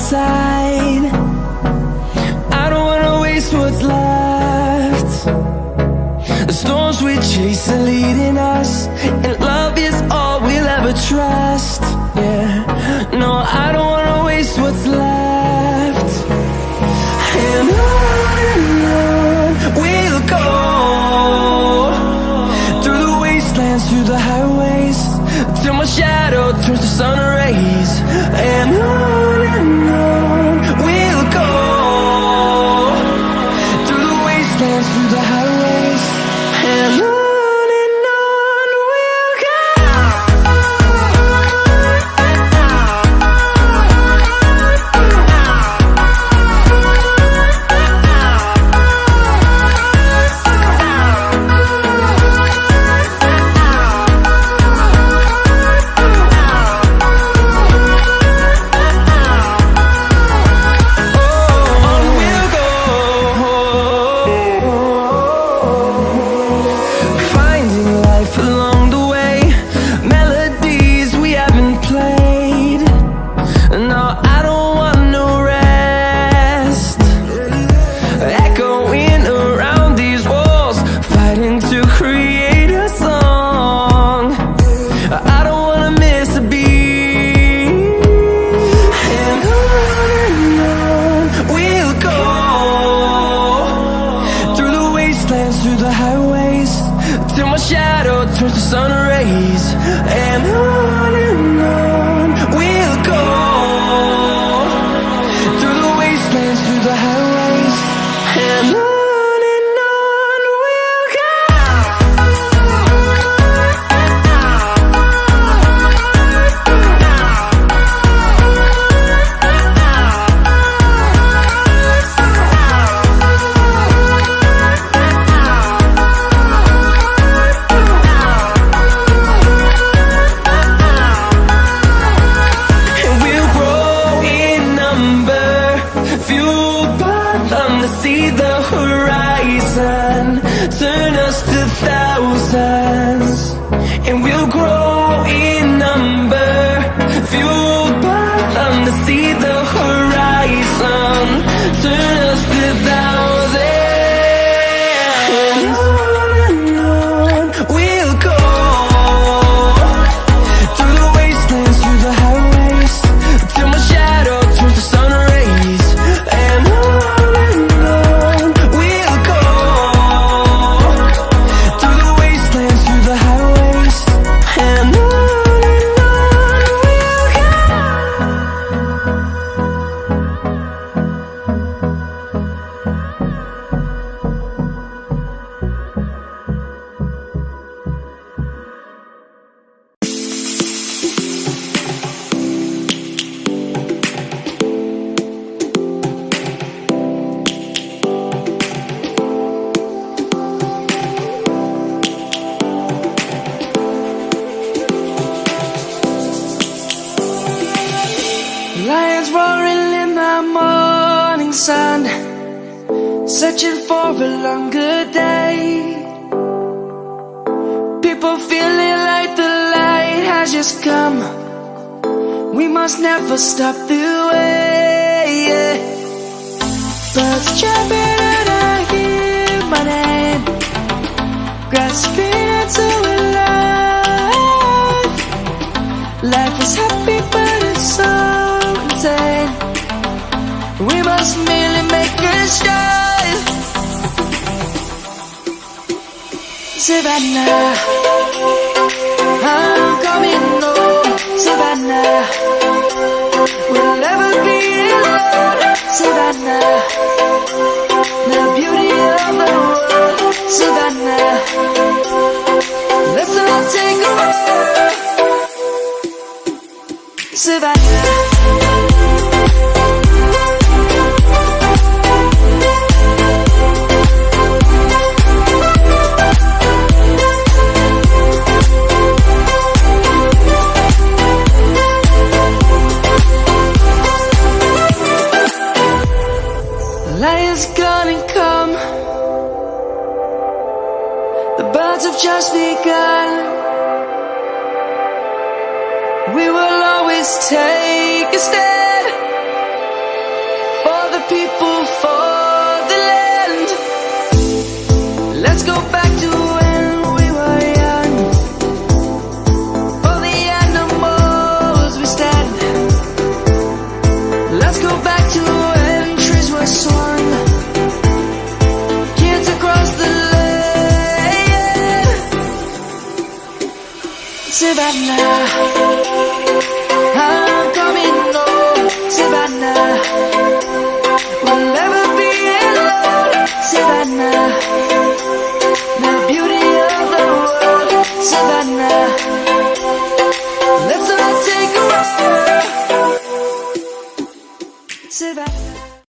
inside. I don't wanna waste what's left. The storms we chase are leading us, and love is all we'll ever trust. Yeah, no, I don't wanna waste what's left. And on we'll go, through the wastelands, through the highways, till my shadow turns to sun rays. And on we'll go, through the wastelands, through the highways, and on we'll go. Through the highways, till my shadow turns to sun rays. And on we'll go, through the wastelands, through the highways, and on we'll go. See the horizon, turn us to thousands, and we'll grow in number, fueled by them. To see the horizon, turn us to thousands, and on we'll go, through the wastelands, through the highways, till my shadow turns to sun rays. And lions roaring in the morning sun, searching for a longer day. People feeling like the light has just come. We must never stop the way. Birds chirping and I hear my name, grasping into a life. Life is happy but it's so insane. We must merely make a start. Savannah, I'm coming home. Savannah, we'll never be alone. Savannah, the beauty of the world. Savannah, let's all take a walk. Savannah. Lion's gonna come. The birds have just begun. We will always take a stand.